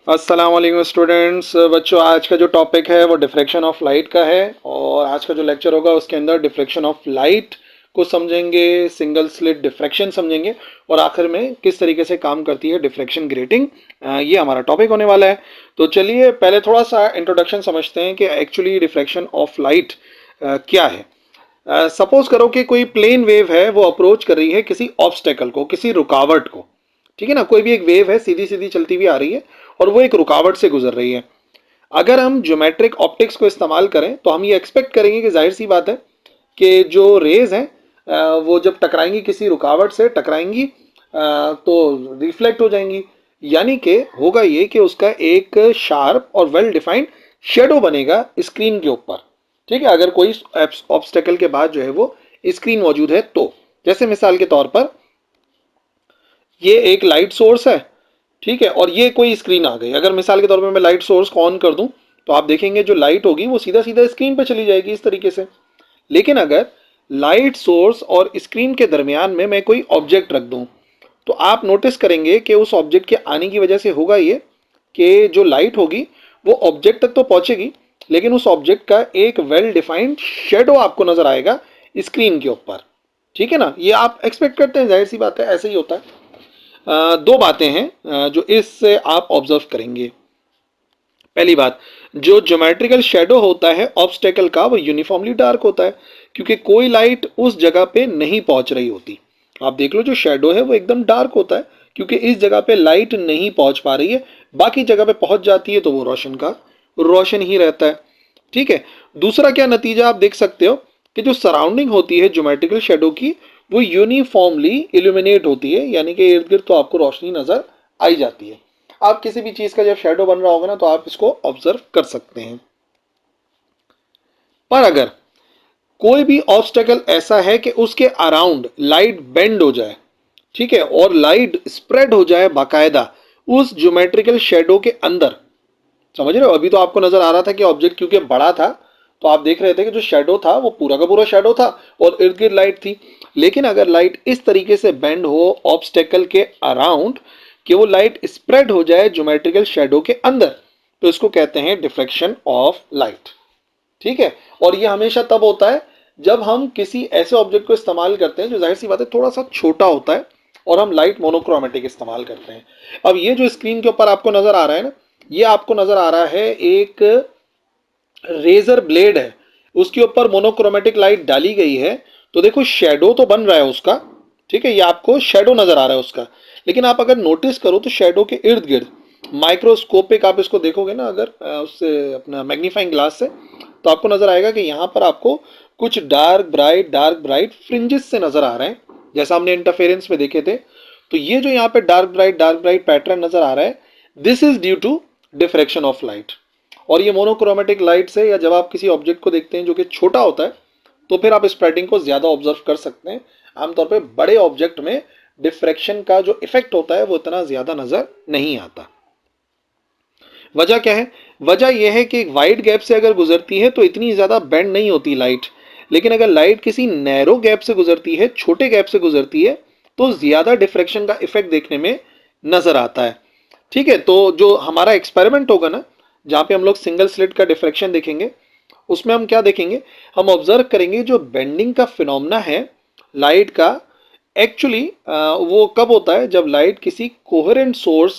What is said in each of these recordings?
अस्सलाम वालेकुम स्टूडेंट्स। बच्चों, आज का जो टॉपिक है वो डिफ्रैक्शन ऑफ लाइट का है और आज का जो लेक्चर होगा उसके अंदर डिफ्रैक्शन ऑफ लाइट को समझेंगे, सिंगल स्लिट डिफ्रैक्शन समझेंगे और आखिर में किस तरीके से काम करती है डिफ्रैक्शन ग्रेटिंग। ये हमारा टॉपिक होने वाला है। तो चलिए पहले थोड़ा सा इंट्रोडक्शन समझते हैं कि एक्चुअली डिफ्रैक्शन ऑफ लाइट क्या है। सपोज करो कि कोई प्लेन वेव है, वो अप्रोच कर रही है किसी ऑब्स्टेकल को, किसी रुकावट को। ठीक है ना, कोई भी एक वेव है सीधी सीधी चलती हुई आ रही है और वो एक रुकावट से गुजर रही है। अगर हम ज्योमेट्रिक ऑप्टिक्स को इस्तेमाल करें तो हम ये एक्सपेक्ट करेंगे कि जाहिर सी बात है कि जो रेज हैं वो जब टकराएंगी, किसी रुकावट से टकराएंगी तो रिफ्लेक्ट हो जाएंगी। यानी कि होगा ये कि उसका एक शार्प और वेल डिफाइंड शेडो बनेगा स्क्रीन के ऊपर। ठीक है, अगर कोई ऑब्स्टेकल के बाद जो है वो स्क्रीन मौजूद है तो जैसे मिसाल के तौर पर ये एक लाइट सोर्स है। ठीक है, और ये कोई स्क्रीन आ गई। अगर मिसाल के तौर पर मैं लाइट सोर्स को ऑन कर दूं तो आप देखेंगे जो लाइट होगी वो सीधा सीधा स्क्रीन पे चली जाएगी इस तरीके से। लेकिन अगर लाइट सोर्स और स्क्रीन के दरमियान में मैं कोई ऑब्जेक्ट रख दूं तो आप नोटिस करेंगे कि उस ऑब्जेक्ट के आने की वजह से होगा ये कि जो लाइट होगी वो ऑब्जेक्ट तक तो पहुंचेगी, लेकिन उस ऑब्जेक्ट का एक वेल डिफाइंड शेडो आपको नजर आएगा स्क्रीन के ऊपर। ठीक है ना, ये आप एक्सपेक्ट करते हैं, जाहिर सी बात है ऐसे ही होता है। दो बातें हैं जो इससे आप ऑब्जर्व करेंगे। पहली बात, जो ज्योमेट्रिकल शेडो होता है ऑब्स्टेकल का वो यूनिफॉर्मली डार्क होता है, क्योंकि कोई लाइट उस जगह पे नहीं पहुंच रही होती। आप देख लो, जो शेडो है वो एकदम डार्क होता है क्योंकि इस जगह पे लाइट नहीं पहुंच पा रही है। बाकी जगह पे पहुंच जाती है तो वो रोशन का रोशन ही रहता है। ठीक है, दूसरा क्या नतीजा आप देख सकते हो कि जो सराउंडिंग होती है ज्योमेट्रिकल शेडो की वो यूनिफॉर्मली इल्यूमिनेट होती है, यानी कि इर्द गिर्द तो आपको रोशनी नजर आई जाती है। आप किसी भी चीज का जब शेडो बन रहा होगा ना तो आप इसको ऑब्जर्व कर सकते हैं। पर अगर कोई भी ऑब्स्टेकल ऐसा है कि उसके अराउंड लाइट बेंड हो जाए, ठीक है, और लाइट स्प्रेड हो जाए बाकायदा उस ज्योमेट्रिकल शेडो के अंदर, समझ रहे हो। अभी तो आपको नजर आ रहा था कि ऑब्जेक्ट क्योंकि बड़ा था तो आप देख रहे थे कि जो शेडो था वो पूरा का पूरा शेडो था और इर्द गिर्द लाइट थी। लेकिन अगर लाइट इस तरीके से बेंड हो ऑब्स्टेकल के अराउंड कि वो लाइट स्प्रेड हो जाए ज्योमेट्रिकल शेडो के अंदर, तो इसको कहते हैं डिफ्रेक्शन ऑफ लाइट। ठीक है, और ये हमेशा तब होता है जब हम किसी ऐसे ऑब्जेक्ट को इस्तेमाल करते हैं जो जाहिर सी बात है थोड़ा सा छोटा होता है और हम लाइट मोनोक्रोमेटिक इस्तेमाल करते हैं। अब ये जो स्क्रीन के ऊपर आपको नजर आ रहा है ना, ये आपको नजर आ रहा है एक रेजर ब्लेड है, उसके ऊपर मोनोक्रोमेटिक लाइट डाली गई है। तो देखो शेडो तो बन रहा है उसका। ठीक है, ये आपको शेडो नजर आ रहा है उसका। लेकिन आप अगर नोटिस करो तो शेडो के इर्द गिर्द माइक्रोस्कोपिक आप इसको देखोगे ना, अगर उससे अपना मैग्नीफाइंग ग्लास से, तो आपको नजर आएगा कि यहाँ पर आपको कुछ डार्क ब्राइट फ्रिंजेस से नजर आ रहे हैं, जैसा हमने इंटरफेरेंस में देखे थे। तो ये जो यहाँ पे डार्क ब्राइट पैटर्न नजर आ रहा है, this is due to diffraction of light. और ये मोनोक्रोमेटिक लाइट से, या जब आप किसी ऑब्जेक्ट को देखते हैं जो कि छोटा होता है, तो फिर आप स्प्रेडिंग को ज्यादा ऑब्जर्व कर सकते हैं। आमतौर पे बड़े ऑब्जेक्ट में डिफ्रेक्शन का जो इफेक्ट होता है वो इतना ज्यादा नजर नहीं आता। वजह क्या है? वजह यह है कि एक वाइड गैप से अगर गुजरती है तो इतनी ज्यादा बेंड नहीं होती लाइट। लेकिन अगर लाइट किसी नैरो गैप से गुजरती है, छोटे गैप से गुजरती है, तो ज्यादा डिफ्रेक्शन का इफेक्ट देखने में नजर आता है। ठीक है, तो जो हमारा एक्सपेरिमेंट होगा ना, जहां पे हम लोग सिंगल स्लिट का डिफ्रेक्शन देखेंगे, उसमें हम क्या देखेंगे, हम ऑब्जर्व करेंगे जो बेंडिंग का फिनोमेना है लाइट का, एक्चुअली वो कब होता है जब लाइट किसी कोहेरेंट सोर्स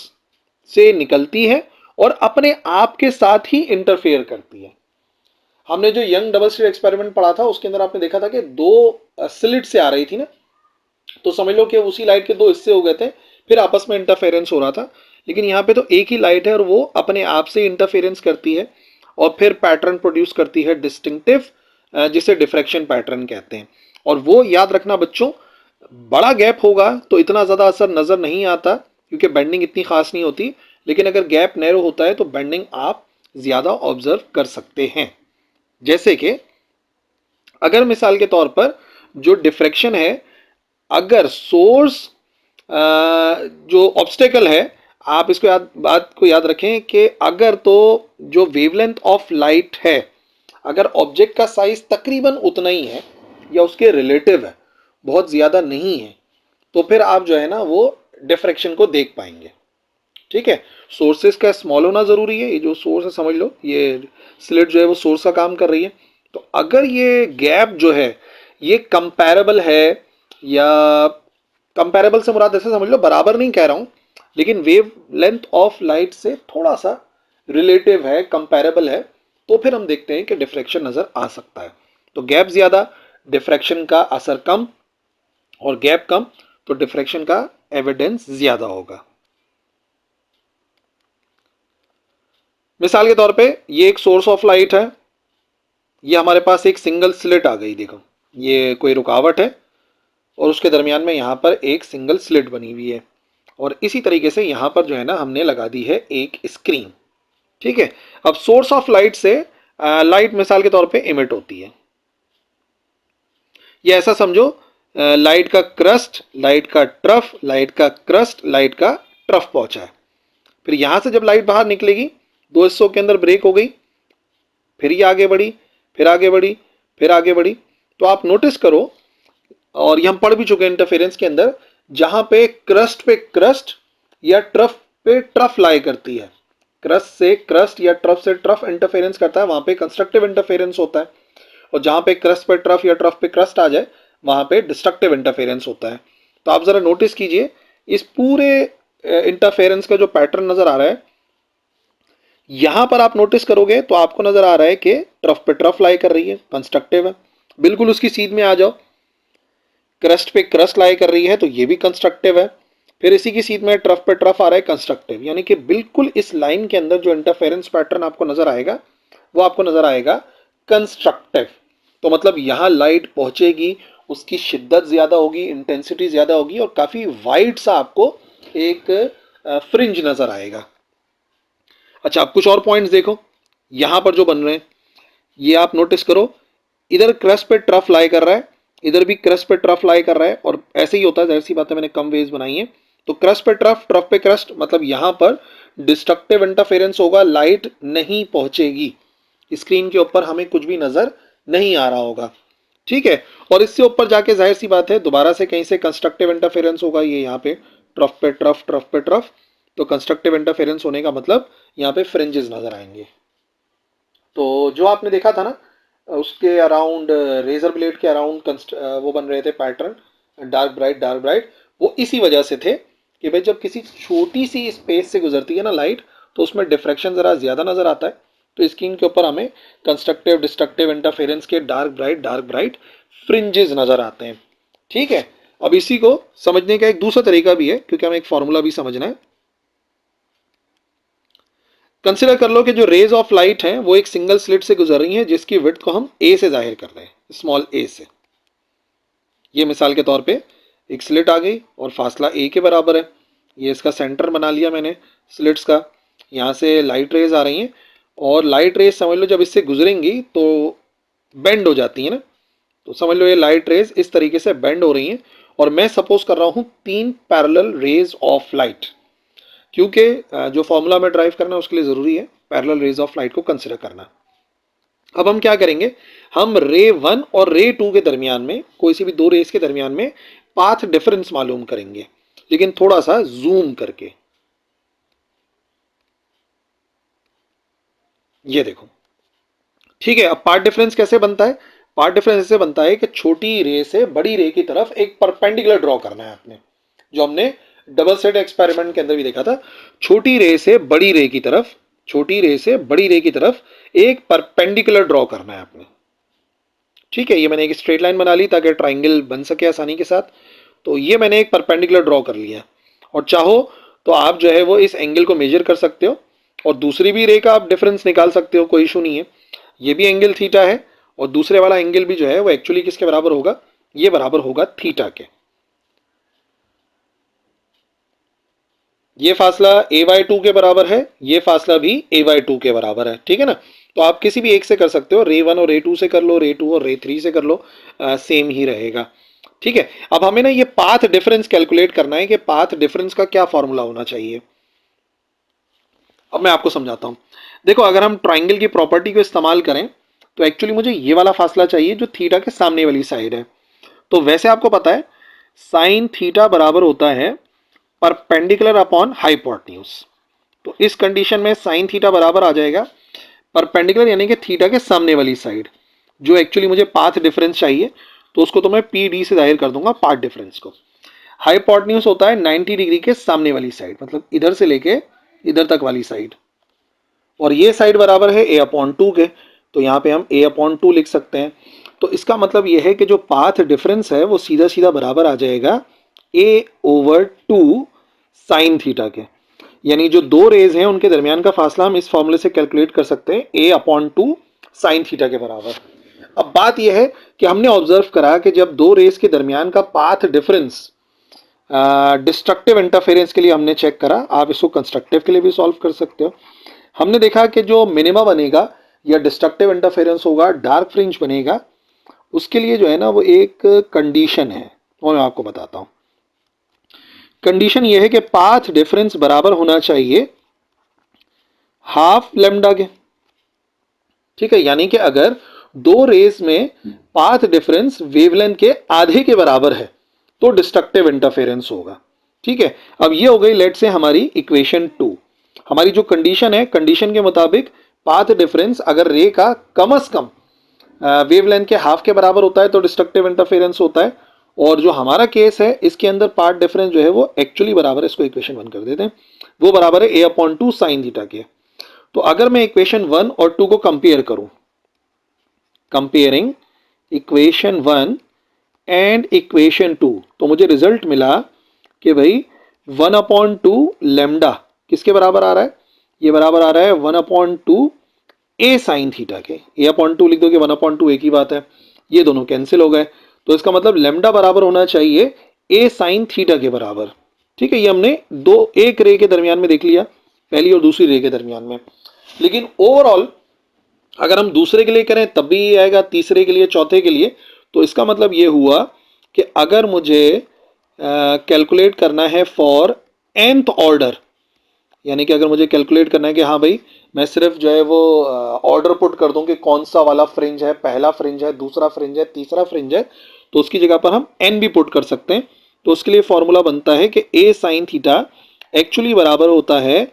से निकलती है और अपने आप के साथ ही इंटरफेयर करती है। हमने जो यंग डबल स्लिट एक्सपेरिमेंट पढ़ा था उसके अंदर आपने देखा था कि दो स्लिट से आ रही थी ना, तो समझ लो कि उसी लाइट के दो हिस्से हो गए थे, फिर आपस में इंटरफेरेंस हो रहा था। लेकिन यहाँ पे तो एक ही लाइट है और वो अपने आप से इंटरफेरेंस करती है और फिर पैटर्न प्रोड्यूस करती है डिस्टिंक्टिव, जिसे डिफ्रैक्शन पैटर्न कहते हैं। और वो याद रखना बच्चों, बड़ा गैप होगा तो इतना ज़्यादा असर नज़र नहीं आता क्योंकि बेंडिंग इतनी खास नहीं होती। लेकिन अगर गैप नैरो होता है तो बेंडिंग आप ज़्यादा ऑब्जर्व कर सकते हैं। जैसे कि अगर मिसाल के तौर पर जो डिफ्रैक्शन है, अगर सोर्स जो ऑब्स्टेकल है, आप इसको बात को याद रखें कि अगर तो जो वेवलेंथ ऑफ लाइट है, अगर ऑब्जेक्ट का साइज तकरीबन उतना ही है या उसके रिलेटिव है, बहुत ज़्यादा नहीं है, तो फिर आप जो है ना वो डिफ्रैक्शन को देख पाएंगे। ठीक है, सोर्सेस का स्मॉल होना जरूरी है। ये जो सोर्स है समझ लो, ये स्लिट जो है वो सोर्स का काम कर रही है। तो अगर ये गैप जो है ये कंपैरेबल है, या कंपैरेबल से मुराद ऐसे समझ लो, बराबर नहीं कह रहा हूं, लेकिन वेव लेंथ ऑफ लाइट से थोड़ा सा रिलेटिव है, कंपैरेबल है, तो फिर हम देखते हैं कि डिफ्रैक्शन नजर आ सकता है। तो गैप ज्यादा, डिफ्रैक्शन का असर कम, और गैप कम तो डिफ्रैक्शन का एविडेंस ज्यादा होगा। मिसाल के तौर पे ये एक सोर्स ऑफ लाइट है, ये हमारे पास एक सिंगल स्लिट आ गई, देखो ये कोई रुकावट है और उसके दरमियान में यहाँ पर एक सिंगल स्लिट बनी हुई है, और इसी तरीके से यहाँ पर जो है ना हमने लगा दी है एक स्क्रीन। ठीक है, अब सोर्स ऑफ लाइट से लाइट मिसाल के तौर पे इमिट होती है। ये ऐसा समझो, लाइट का क्रस्ट, लाइट का ट्रफ, लाइट का क्रस्ट, लाइट का ट्रफ पहुंचा है। फिर यहां से जब लाइट बाहर निकलेगी, दो हिस्सों के अंदर ब्रेक हो गई, फिर ये आगे बढ़ी, फिर आगे बढ़ी, फिर आगे बढ़ी। तो आप नोटिस करो, और ये हम पढ़ भी चुके हैं इंटरफेरेंस के अंदर, जहां पे क्रस्ट या ट्रफ पे ट्रफ लाई करती है, क्रस्ट से क्रस्ट या ट्रफ से ट्रफ इंटरफेरेंस करता है, वहां पे कंस्ट्रक्टिव इंटरफेरेंस होता है। और जहां पे क्रस्ट पे ट्रफ या ट्रफ पे क्रस्ट आ जाए, वहां पे डिस्ट्रक्टिव इंटरफेरेंस होता है। तो आप जरा नोटिस कीजिए, इस पूरे इंटरफेरेंस का जो पैटर्न नजर आ रहा है, यहां पर आप नोटिस करोगे तो आपको नजर आ रहा है कि ट्रफ पे ट्रफ लाई कर रही है, कंस्ट्रक्टिव है। बिल्कुल उसकी सीध में आ जाओ, क्रस्ट पे क्रस्ट लाई कर रही है, तो ये भी कंस्ट्रक्टिव है। फिर इसी की सीध में ट्रफ पे ट्रफ आ रहा है, कंस्ट्रक्टिव। यानी कि बिल्कुल इस लाइन के अंदर जो इंटरफेरेंस पैटर्न आपको नजर आएगा, वो आपको नजर आएगा कंस्ट्रक्टिव। तो मतलब यहां लाइट पहुंचेगी, उसकी शिद्दत ज्यादा होगी, इंटेंसिटी ज्यादा होगी, और काफी वाइड सा आपको एक फ्रिंज नजर आएगा। अच्छा, अब कुछ और पॉइंट्स देखो, यहां पर जो बन रहे हैं, ये आप नोटिस करो, इधर क्रस्ट पे ट्रफ लाई कर रहा है, इधर भी क्रस्ट पे ट्रफ लाई कर रहा है, और ऐसे ही होता है, जैसी बात है, मैंने कम वेव्स बनाई है। तो क्रस्ट पे ट्रफ, ट्रफ पे क्रस्ट, मतलब यहां पर डिस्ट्रक्टिव इंटरफेरेंस होगा, लाइट नहीं पहुंचेगी, स्क्रीन के ऊपर हमें कुछ भी नजर नहीं आ रहा होगा। ठीक है, और इससे ऊपर जाके जाहिर सी बात है दोबारा से कहीं से कंस्ट्रक्टिव इंटरफेरेंस होगा, ये यहाँ पे ट्रफ पे ट्रफ, ट्रफ पे ट्रफ। तो कंस्ट्रक्टिव इंटरफेरेंस होने का मतलब यहाँ पे फ्रिंजेस नजर आएंगे। तो जो आपने देखा था ना, उसके अराउंड, रेजर ब्लेड के अराउंड वो बन रहे थे pattern, dark bright dark bright, वो इसी वजह से थे कि भाई जब किसी छोटी सी स्पेस से गुजरती है ना लाइट, तो उसमें डिफ्रैक्शन ज़रा ज़्यादा नज़र आता है। तो स्क्रीन के ऊपर हमें कंस्ट्रक्टिव डिस्ट्रक्टिव इंटरफेरेंस के डार्क ब्राइट फ्रिंजेस नज़र आते हैं। ठीक है, अब इसी को समझने का एक दूसरा तरीका भी है, क्योंकि हमें एक फॉर्मूला भी समझना है। कंसिडर कर लो कि जो रेज ऑफ लाइट हैं वो एक सिंगल स्लिट से गुजर रही हैं, जिसकी विड्थ को हम ए से जाहिर कर रहे हैं, स्मॉल ए से। ये मिसाल के तौर पे एक स्लिट आ गई और फासला ए के बराबर है, ये इसका सेंटर बना लिया मैंने स्लिट्स का। यहाँ से लाइट रेज आ रही हैं, और लाइट रेज समझ लो जब इससे गुजरेंगी तो बेंड हो जाती है ना। तो समझ लो ये लाइट रेज इस तरीके से बेंड हो रही हैं, और मैं सपोज कर रहा हूँ 3 पैरेलल रेज ऑफ लाइट, क्योंकि जो फॉर्मूला में ड्राइव करना है उसके लिए ज़रूरी है पैरेलल रेज ऑफ लाइट को कंसिडर करना। अब हम क्या करेंगे, हम रे 1 और रे 2 के दरमियान में, कोई सी भी दो रेस के दरमियान में पाथ डिफरेंस मालूम करेंगे, लेकिन थोड़ा सा जूम करके। ये देखो, ठीक है। अब पाथ डिफरेंस कैसे बनता है, पाथ डिफरेंस ऐसे बनता है कि छोटी रे से बड़ी रे की तरफ एक परपेंडिकुलर ड्रॉ करना है आपने, जो हमने डबल स्लिट एक्सपेरिमेंट के अंदर भी देखा था। छोटी रे से बड़ी रे की तरफ, छोटी रे से बड़ी रे की तरफ एक परपेंडिकुलर ड्रॉ करना है आपने। ठीक है, ये मैंने एक स्ट्रेट लाइन बना ली ताकि ट्राइंगल बन सके आसानी के साथ। तो ये मैंने एक परपेंडिकुलर ड्रॉ कर लिया, और चाहो तो आप जो है वो इस एंगल को मेजर कर सकते हो, और दूसरी भी रे का आप डिफरेंस निकाल सकते हो, कोई इशू नहीं है। ये भी एंगल थीटा है, और दूसरे वाला एंगल भी जो है वो एक्चुअली किसके बराबर होगा, ये बराबर होगा थीटा के। ये फासला a/2 के बराबर है, ये फासला भी a/2 के बराबर है। ठीक है ना, तो आप किसी भी एक से कर सकते हो, रे 1 और रे 2 से कर लो, रे 2 और रे 3 से कर लो, सेम ही रहेगा। ठीक है, अब हमें ना ये पाथ डिफरेंस कैलकुलेट करना है कि पाथ डिफरेंस का क्या फॉर्मूला होना चाहिए। अब मैं आपको समझाता हूं। देखो, अगर हम ट्राइंगल की प्रॉपर्टी को इस्तेमाल करें, तो एक्चुअली मुझे ये वाला फासला चाहिए जो थीटा के सामने वाली साइड है। तो वैसे आपको पता है साइन थीटा बराबर होता है परपेंडिकुलर अपॉन हाइपोटेन्यूज। तो इस कंडीशन में साइन थीटा बराबर आ जाएगा परपेंडिकुलर यानी कि थीटा के सामने वाली साइड, जो एक्चुअली मुझे पाथ डिफरेंस चाहिए तो उसको तो मैं पी डी से जाहिर कर दूंगा पाथ डिफरेंस को। हाइपोटेन्यूज होता है 90 डिग्री के सामने वाली साइड, मतलब इधर से लेके इधर तक वाली साइड, और ये साइड बराबर है a अपॉन 2 के, तो यहाँ पे हम a अपॉन 2 लिख सकते हैं। तो इसका मतलब ये है कि जो पाथ डिफरेंस है वो सीधा सीधा बराबर आ जाएगा a ओवर 2 साइन थीटा के, यानी जो दो रेज हैं उनके दरमियान का फासला हम इस फॉर्मूले से कैलकुलेट कर सकते हैं a अपॉन 2 साइन थीटा के बराबर। अब बात यह है कि हमने ऑब्जर्व करा कि जब दो रेज के दरमियान का पाथ डिफरेंस डिस्ट्रक्टिव इंटरफेरेंस के लिए हमने चेक करा, आप इसको कंस्ट्रक्टिव के लिए भी सॉल्व कर सकते हो। हमने देखा कि जो मिनिमा बनेगा या डिस्ट्रक्टिव इंटरफेरेंस होगा, डार्क फ्रिंज बनेगा, उसके लिए जो है ना वो एक कंडीशन है, वो मैं आपको बताता हूँ। कंडीशन ये है कि पाथ डिफरेंस बराबर होना चाहिए हाफ लेमडा के, ठीक है, यानी कि अगर दो रेस में पाथ डिफरेंस वेवलेंथ के आधे के बराबर है तो डिस्ट्रक्टिव इंटरफेरेंस होगा, ठीक है। अब ये हो गई लेट से हमारी इक्वेशन 2। हमारी जो कंडीशन है, कंडीशन के मुताबिक पाथ डिफरेंस अगर रे का कम से कम वेवलेंथ के हाफ के बराबर होता है तो डिस्ट्रक्टिव इंटरफेरेंस होता है, और जो हमारा केस है इसके अंदर पाथ डिफरेंस जो है वो एक्चुअली बराबर है, इसको इक्वेशन 1 कर देते हैं, वो बराबर है a अपॉन 2 साइन थीटा के। तो अगर मैं इक्वेशन 1 और 2 को कंपेयर करूं, कंपेयरिंग इक्वेशन 1 एंड इक्वेशन 2, तो मुझे रिजल्ट मिला कि भाई 1 अपॉन 2 लेमडा किसके बराबर आ रहा है, ये बराबर आ रहा है 1 अपॉन 2 ए साइन थीटा के। ए अपॉन 2 लिख दो कि 1 अपॉन 2 एक ही बात है, ये दोनों कैंसिल हो गए, तो इसका मतलब लेमडा बराबर होना चाहिए ए साइन थीटा के बराबर, ठीक है। ये हमने दो एक रे के दरमियान में देख लिया, पहली और दूसरी रे के दरमियान में। लेकिन ओवरऑल अगर हम दूसरे के लिए करें तब भी ये आएगा, तीसरे के लिए, चौथे के लिए, तो इसका मतलब ये हुआ कि अगर मुझे कैलकुलेट करना है फॉर nth ऑर्डर, यानी कि अगर मुझे कैलकुलेट करना है कि हाँ भाई मैं सिर्फ जो है वो ऑर्डर पुट कर दूं कि कौन सा वाला फ्रिंज है, पहला फ्रिंज है, दूसरा फ्रिंज है, तीसरा फ्रिंज है, तो उसकी जगह पर हम n भी पुट कर सकते हैं। तो उसके लिए फॉर्मूला बनता है कि a साइन थीटा एक्चुअली बराबर होता है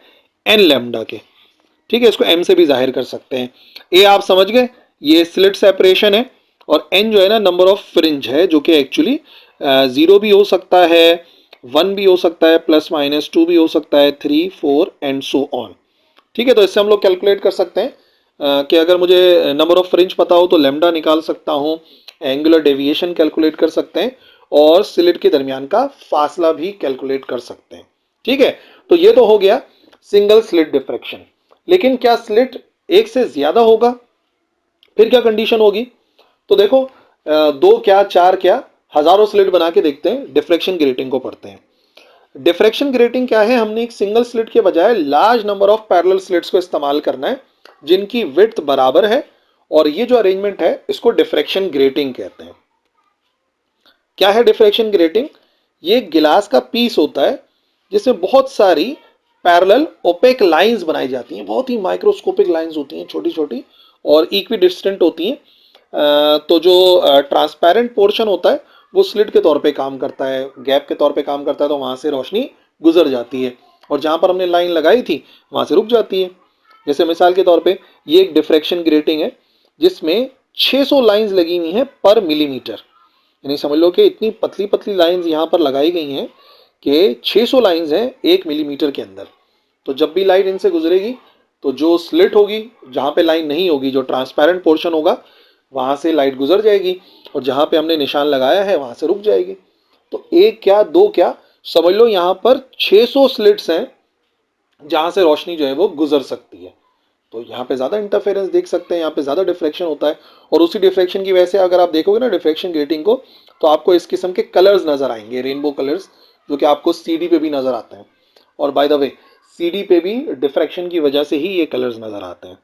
n लैम्डा के, ठीक है। इसको m से भी जाहिर कर सकते हैं। a आप समझ गए, ये स्लिट सेपरेशन है, और n जो है ना नंबर ऑफ फ्रिंज है, जो कि एक्चुअली 0 भी हो सकता है, 1 भी हो सकता है, प्लस माइनस 2 भी हो सकता है, 3, 4 एंड सो ऑन, ठीक है। तो इससे हम लोग कैलकुलेट कर सकते हैं कि अगर मुझे नंबर ऑफ फ्रिंज पता हो तो लेमडा निकाल सकता हूँ, एंगुलर डेविएशन कैलकुलेट कर सकते हैं, और स्लिट के दरमियान का फासला भी कैलकुलेट कर सकते हैं, ठीक है। तो ये तो हो गया सिंगल स्लिट डिफ्रैक्शन। लेकिन क्या स्लिट एक से ज्यादा होगा, फिर क्या कंडीशन होगी? तो देखो दो क्या, चार क्या, हजारों स्लिट बना के देखते हैं, डिफ्रैक्शन ग्रेटिंग को पढ़ते हैं। डिफ्रैक्शन ग्रेटिंग क्या है? हमने एक सिंगल स्लिट के बजाय large number of parallel slits को इस्तेमाल करना है जिनकी विड्थ बराबर है, और ये जो अरेंजमेंट है इसको डिफ्रैक्शन ग्रेटिंग कहते हैं। क्या है डिफ्रैक्शन ग्रेटिंग? ये एक गिलास का पीस होता है जिसमें बहुत सारी पैरेलल ओपेक लाइंस बनाई जाती हैं, बहुत ही माइक्रोस्कोपिक लाइंस होती हैं, छोटी छोटी और इक्वी डिस्टेंट होती हैं। तो जो ट्रांसपेरेंट पोर्शन होता है वो स्लिट के तौर पे काम करता है, गैप के तौर पे काम करता है, तो वहाँ से रोशनी गुजर जाती है, और जहाँ पर हमने लाइन लगाई थी वहाँ से रुक जाती है। जैसे मिसाल के तौर पे ये एक डिफ्रैक्शन ग्रेटिंग है जिसमें 600 लाइंस लगी हुई हैं पर मिलीमीटर, यानी समझ लो कि इतनी पतली पतली लाइंस यहाँ पर लगाई गई हैं कि 600 लाइंस हैं 1 मिलीमीटर के अंदर। तो जब भी लाइट इनसे गुजरेगी तो जो स्लिट होगी, जहाँ पे लाइन नहीं होगी, जो ट्रांसपेरेंट पोर्शन होगा, वहाँ से लाइट गुजर जाएगी, और जहाँ पे हमने निशान लगाया है वहाँ से रुक जाएगी। तो एक क्या, दो क्या, समझ लो यहाँ पर 600 स्लिट्स हैं जहाँ से रोशनी जो है वो गुजर सकती है। तो यहाँ पे ज़्यादा इंटरफेरेंस देख सकते हैं, यहाँ पे ज़्यादा डिफ्रैक्शन होता है, और उसी डिफ्रैक्शन की वजह से अगर आप देखोगे ना डिफ्रैक्शन ग्रेटिंग को, तो आपको इस किस्म के कलर्स नज़र आएंगे, रेनबो कलर्स, जो कि आपको सीडी पे भी नज़र आते हैं। और बाय द वे सीडी पे भी डिफ्रैक्शन की वजह से ही ये कलर्स नज़र आते हैं।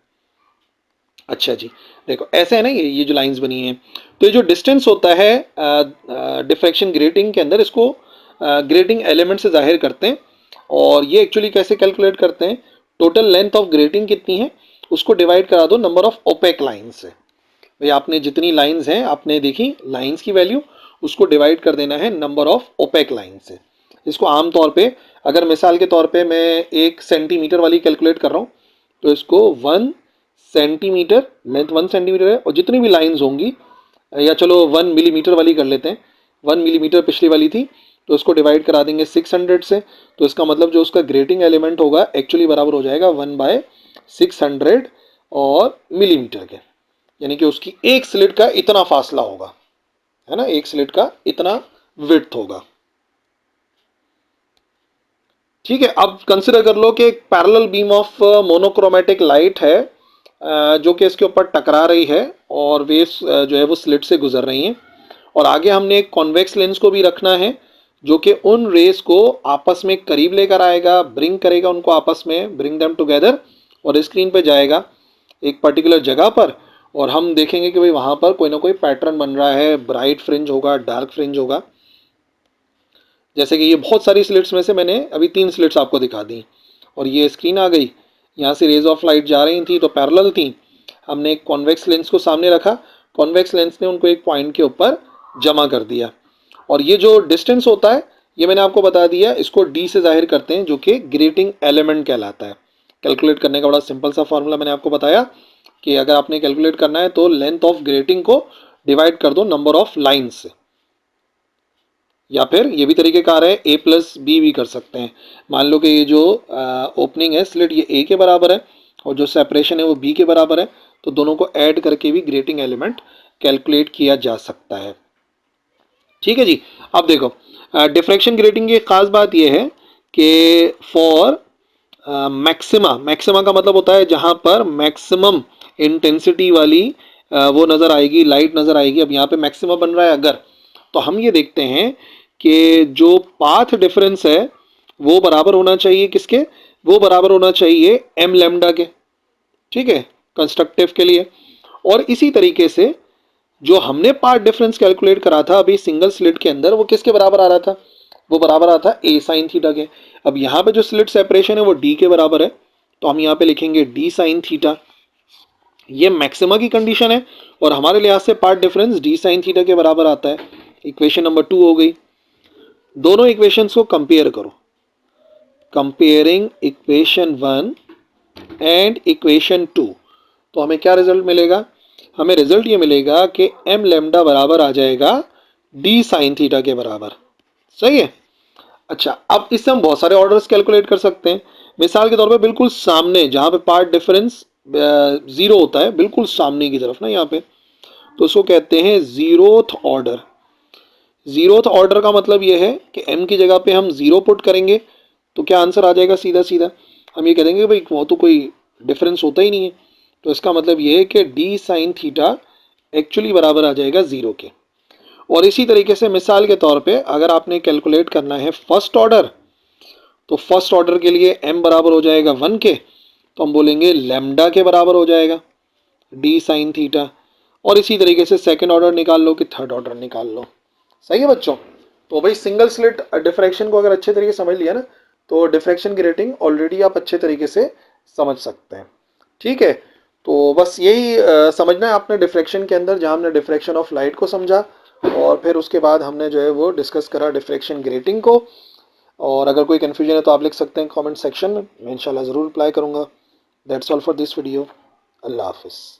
अच्छा जी, देखो ऐसे है ना, ये जो लाइंस बनी हैं, तो ये जो डिस्टेंस होता है डिफ्रैक्शन ग्रेटिंग के अंदर, इसको ग्रेटिंग एलिमेंट से जाहिर करते हैं। और ये एक्चुअली कैसे कैलकुलेट करते हैं? टोटल लेंथ ऑफ ग्रेटिंग कितनी है उसको डिवाइड करा दो नंबर ऑफ ओपेक लाइंस से। भाई आपने जितनी लाइंस हैं आपने देखी लाइंस की वैल्यू, उसको डिवाइड कर देना है नंबर ऑफ ओपेक लाइन से। इसको आमतौर पे अगर मिसाल के तौर पे मैं 1 सेंटीमीटर वाली कैलकुलेट कर रहा हूँ तो इसको 1 सेंटीमीटर, लेंथ 1 सेंटीमीटर है और जितनी भी लाइंस होंगी, या चलो 1 मिलीमीटर वाली कर लेते हैं, 1 मिलीमीटर पिछली वाली थी तो इसको डिवाइड करा देंगे 600 से, तो इसका मतलब जो उसका ग्रेटिंग एलिमेंट होगा एक्चुअली बराबर हो जाएगा 1/600 और मिलीमीटर के, यानी कि उसकी एक स्लिट का इतना फासला होगा, है ना, एक स्लिट का इतना विड्थ होगा। ठीक है, अब कंसिडर कर लो कि एक parallel beam of monochromatic light है जो कि इसके ऊपर टकरा रही है और वेव्स जो है वो स्लिट से गुजर रही हैं, और आगे हमने एक कॉन्वेक्स लेंस को भी रखना है जो कि उन रेस को आपस में करीब लेकर आएगा, ब्रिंग करेगा उनको आपस में, ब्रिंग देम टुगेदर, और स्क्रीन पे जाएगा एक पर्टिकुलर जगह पर, और हम देखेंगे कि भाई वहाँ पर कोई ना कोई पैटर्न बन रहा है, ब्राइट फ्रिंज होगा, डार्क फ्रिंज होगा। जैसे कि ये बहुत सारी स्लिट्स में से मैंने अभी 3 स्लिट्स आपको दिखा दी, और ये स्क्रीन आ गई, यहाँ से रेज ऑफ लाइट जा रही थी तो पैरेलल थी, हमने एक कॉन्वेक्स लेंस को सामने रखा, कॉन्वेक्स लेंस ने उनको एक पॉइंट के ऊपर जमा कर दिया, और ये जो डिस्टेंस होता है ये मैंने आपको बता दिया, इसको डी से जाहिर करते हैं जो कि ग्रेटिंग एलिमेंट कहलाता है। कैलकुलेट करने का बड़ा सिंपल सा फॉर्मूला मैंने आपको बताया कि अगर आपने कैलकुलेट करना है तो लेंथ ऑफ ग्रेटिंग को डिवाइड कर दो नंबर ऑफ लाइन्स से, या फिर ये भी तरीक़ेकार है A+B भी कर सकते हैं। मान लो कि ये जो ओपनिंग है स्लिट ये A के बराबर है और जो सेपरेशन है वो B के बराबर है, तो दोनों को ऐड करके भी ग्रेटिंग एलिमेंट कैलकुलेट किया जा सकता है। ठीक है जी। अब देखो डिफ्रैक्शन ग्रेटिंग की एक खास बात यह है कि फॉर मैक्सिमा, मैक्सिमा का मतलब होता है जहाँ पर मैक्सिमम इंटेंसिटी वाली वो नज़र आएगी, लाइट नज़र आएगी। अब यहाँ पे मैक्सिमा बन रहा है अगर, तो हम ये देखते हैं कि जो पाथ डिफरेंस है वो बराबर होना चाहिए किसके, वो बराबर होना चाहिए एम लैम्डा के। ठीक है, कंस्ट्रक्टिव के लिए। और इसी तरीके से जो हमने पार्ट डिफरेंस कैलकुलेट करा था अभी सिंगल स्लिट के अंदर, वो किसके बराबर आ रहा था, वो बराबर आ रहा था ए साइन थीटा के। अब यहाँ पे जो स्लिट सेपरेशन है वो डी के बराबर है, तो हम यहाँ पे लिखेंगे डी साइन थीटा, ये मैक्सिमा की कंडीशन है और हमारे लिहाज से path difference D sine theta के बराबर आता है। इक्वेशन नंबर 2 हो गई। दोनों इक्वेशंस को कंपेयर करो, कंपेयरिंग इक्वेशन 1 एंड इक्वेशन 2, तो हमें क्या रिजल्ट मिलेगा, हमें रिजल्ट ये मिलेगा कि एम लेमडा बराबर आ जाएगा डी साइन थीटा के बराबर। सही है। अच्छा, अब इससे हम बहुत सारे ऑर्डर्स कैलकुलेट कर सकते हैं। मिसाल के तौर पे बिल्कुल सामने जहाँ पे पार्ट डिफरेंस 0 होता है, बिल्कुल सामने की तरफ ना यहाँ पे, तो उसको कहते हैं जीरोथ ऑर्डर। जीरोथ ऑर्डर का मतलब ये है कि m की जगह पे हम 0 पुट करेंगे तो क्या आंसर आ जाएगा, सीधा सीधा हम ये कह देंगे भाई वो तो कोई डिफरेंस होता ही नहीं है, तो इसका मतलब ये है कि डी साइन थीटा एक्चुअली बराबर आ जाएगा 0 के। और इसी तरीके से मिसाल के तौर पे अगर आपने कैलकुलेट करना है फर्स्ट ऑर्डर, तो फर्स्ट ऑर्डर के लिए m बराबर हो जाएगा 1 के, तो हम बोलेंगे लैम्डा के बराबर हो जाएगा डी साइन थीटा। और इसी तरीके से सेकंड ऑर्डर निकाल लो कि थर्ड ऑर्डर निकाल लो। सही है बच्चों। तो भाई सिंगल स्लिट डिफ्रैक्शन को अगर अच्छे तरीके से समझ लिया ना, तो डिफ्रैक्शन की रेटिंग ऑलरेडी आप अच्छे तरीके से समझ सकते हैं। ठीक है, तो बस यही समझना है आपने डिफ्रैक्शन के अंदर, जहाँ हमने डिफ्रैक्शन ऑफ लाइट को समझा और फिर उसके बाद हमने जो है वो डिस्कस करा डिफ्रैक्शन ग्रेटिंग को। और अगर कोई कन्फ्यूजन है तो आप लिख सकते हैं कमेंट सेक्शन में, मैं इंशाल्लाह ज़रूर रिप्लाई करूँगा। That's all for this video. अल्लाह हाफिज़।